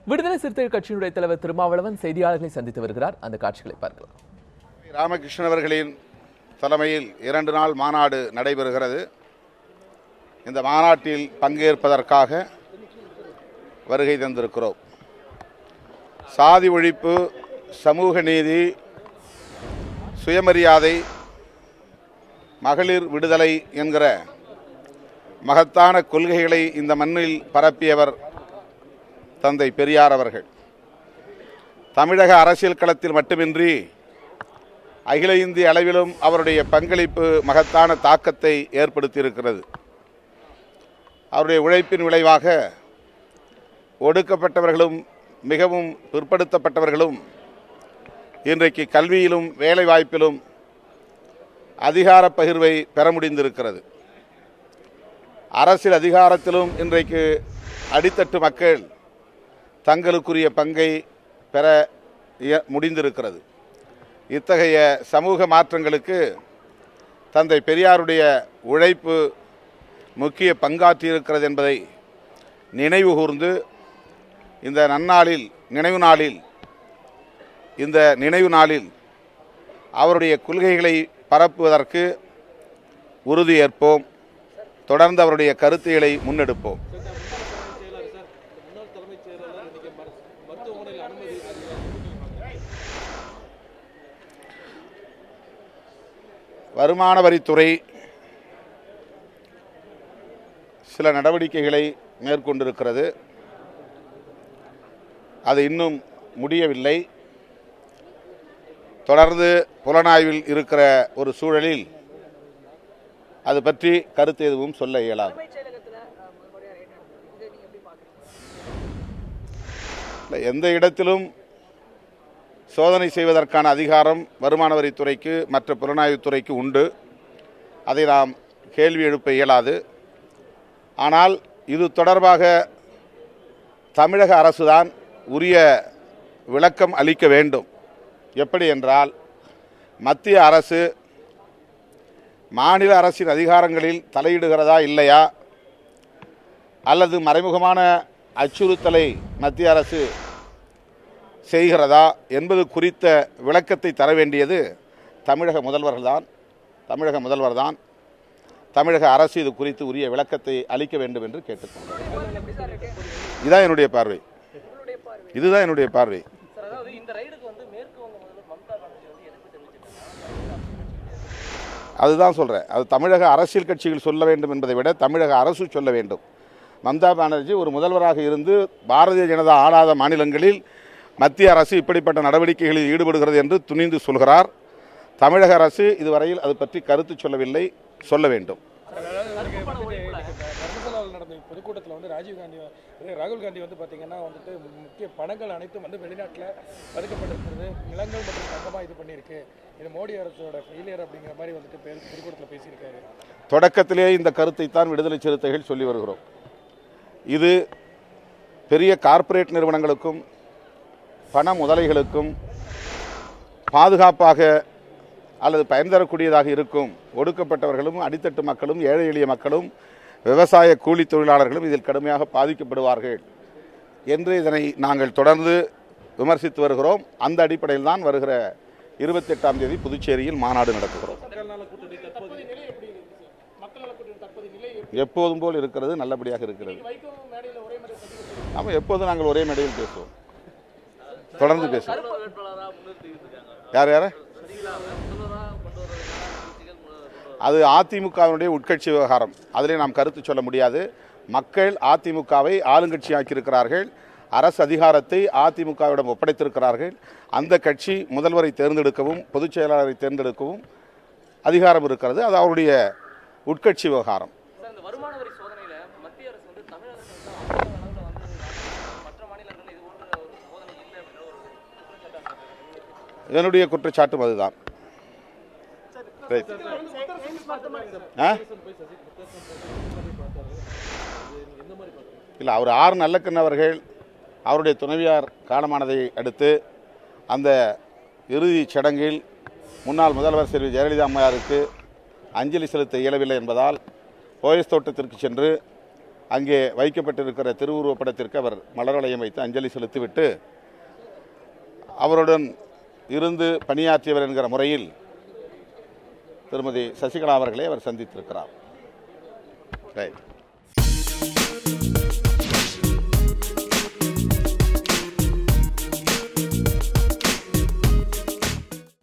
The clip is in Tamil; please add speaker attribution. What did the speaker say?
Speaker 1: விடுதலை சிறுத்தைகள் கட்சியினுடைய தலைவர் திருமாவளவன் செய்தியாளர்களை சந்தித்து வருகிறார். அந்த காட்சிகளை பார்க்கலாம்.
Speaker 2: ராமகிருஷ்ணன் அவர்களின் தலைமையில் 2 நாள் மாநாடு நடைபெறுகிறது. இந்த மாநாட்டில் பங்கேற்பதற்காக வருகை தந்திருக்கிறோம். சாதி ஒழிப்பு, சமூக நீதி, சுயமரியாதை, மகளிர் விடுதலை என்கிற மகத்தான கொள்கைகளை இந்த மண்ணில் பரப்பியவர் தந்தை பெரியார் அவர்கள். தமிழக அரசியல் களத்தில் மட்டுமின்றி அகில இந்திய அளவிலும் அவருடைய பங்களிப்பு மகத்தான தாக்கத்தை ஏற்படுத்தியிருக்கிறது. அவருடைய உழைப்பின் விளைவாக ஒடுக்கப்பட்டவர்களும் மிகவும் பிற்படுத்தப்பட்டவர்களும் இன்றைக்கு கல்வியிலும் வேலைவாய்ப்பிலும் அதிகார பகிர்வை பெற முடிந்திருக்கிறது. அரசியல் அதிகாரத்திலும் இன்றைக்கு அடித்தட்டு மக்கள் தங்களுக்குரிய பங்கை பெற முடிந்திருக்கிறது. இத்தகைய சமூக மாற்றங்களுக்கு தந்தை பெரியாருடைய உழைப்பு முக்கிய பங்காற்றியிருக்கிறது என்பதை நினைவு கூர்ந்து இந்த நினைவு நாளில் அவருடைய கொள்கைகளை பரப்புவதற்கு உறுதியேற்போம். தொடர்ந்து அவருடைய கருத்துக்களை முன்னெடுப்போம். வருமான வரித்துறை சில நடவடிக்கைகளை மேற்கொண்டிருக்கிறது. அது இன்னும் முடியவில்லை. தொடர்ந்து புலனாய்வில் இருக்கிற ஒரு சூழலில் அது பற்றி கருத்து எதுவும் சொல்ல இயலாது. எந்த இடத்திலும் சோதனை செய்வதற்கான அதிகாரம் வருமான வரித்துறைக்கு மற்ற புலனாய்வுத்துறைக்கு உண்டு. அதை நாம் கேள்வி எழுப்ப இயலாது. ஆனால் இது தொடர்பாக தமிழக அரசுதான் உரிய விளக்கம் அளிக்க வேண்டும். எப்படி என்றால், மத்திய அரசு மாநில அரசின் அதிகாரங்களில் தலையிடுகிறதா இல்லையா, அல்லது மறைமுகமான அச்சுறுத்தலை மத்திய அரசு செய்கிறதா என்பது குறித்த விளக்கத்தை தர வேண்டியது தமிழக முதல்வர்தான். தமிழக அரசு இது குறித்து உரிய விளக்கத்தை அளிக்க வேண்டும் என்று கேட்டுக்கொண்டேன். இதுதான் என்னுடைய பார்வை. அதுதான் சொல்கிறேன். அது தமிழக அரசியல் கட்சிகள் சொல்ல வேண்டும் என்பதை விட தமிழக அரசு சொல்ல வேண்டும். மம்தா பானர்ஜி ஒரு முதல்வராக இருந்து பாரதிய ஜனதா ஆளாத மாநிலங்களில் மத்திய அரசு இப்படிப்பட்ட நடவடிக்கைகளில் ஈடுபடுகிறது என்று துணிந்து சொல்கிறார். தமிழக அரசு இதுவரையில் அது பற்றி கருத்து சொல்லவில்லை, சொல்ல வேண்டும்.
Speaker 3: பொதுக்கூட்டத்தில் ராகுல் காந்தி பார்த்தீங்கன்னா முக்கிய பணங்கள் அனைத்தும் வெளிநாட்டில் பதுக்கப்பட்டிருக்கிறது, நிலங்கள் மற்றும் தங்கமாக இது பண்ணியிருக்கு, இது மோடி அரசோட ஃபெயிலியர் அப்படிங்கிற மாதிரி பொதுக்கூட்டத்தில் பேசியிருக்காரு.
Speaker 2: தொடக்கத்திலே இந்த கருத்தை தான் விடுதலை சிறுத்தைகள் சொல்லி வருகிறோம். இது பெரிய கார்ப்பரேட் நிறுவனங்களுக்கும் பண முதலைகளுக்கும் பாதுகாப்பாக அல்லது பயன் தரக்கூடியதாக இருக்கும் ஒடுக்கப்பட்டவர்களும் அடித்தட்டு மக்களும் ஏழை எளிய மக்களும் விவசாய கூலி தொழிலாளர்களும் இதில் கடுமையாக பாதிக்கப்படுவார்கள் என்று இதனை நாங்கள் தொடர்ந்து விமர்சித்து வருகிறோம். அந்த அடிப்படையில் தான் வருகிற 28ஆம் தேதி புதுச்சேரியில் மாநாடு நடத்துகிறோம். எப்போதும் போல் இருக்கிறது, நல்லபடியாக இருக்கிறது. ஆமாம், எப்போதும் நாங்கள் ஒரே மேடையில் பேசுவோம், தொடர்ந்து பேசுவோம். யார் அது அதிமுகவினுடைய உட்கட்சி விவகாரம். அதிலே நாம் கருத்து சொல்ல முடியாது. மக்கள் அதிமுகவை ஆளுங்கட்சியாக்கியிருக்கிறார்கள். அரசு அதிகாரத்தை அதிமுகவிடம் ஒப்படைத்திருக்கிறார்கள். அந்த கட்சி முதல்வரை தேர்ந்தெடுக்கவும் பொதுச் செயலாளரை தேர்ந்தெடுக்கவும் அதிகாரம் இருக்கிறது. அது அவருடைய உட்கட்சி விவகாரம். என்னுடைய குற்றச்சாட்டும் அதுதான். இல்லை, அவர் ஆர் நல்லக்கண்ணு அவர்கள் அவருடைய துணைவியார் காலமானதை அடுத்து அந்த இறுதிச் சடங்கில் முன்னாள் முதல்வர் செல்வி ஜெயலலிதா அம்மையாருக்கு அஞ்சலி செலுத்த இயலவில்லை என்பதால் போயஸ் தோட்டத்திற்கு சென்று அங்கே வைக்கப்பட்டிருக்கிற திருவுருவப் படத்திற்கு அவர் மலர் வளையம் வைத்து அஞ்சலி செலுத்திவிட்டு அவருடன் இருந்து பணியாற்றியவர் என்கிற முறையில் திருமதி சசிகலா அவர்களை அவர் சந்தித்திருக்கிறார். ரைட்.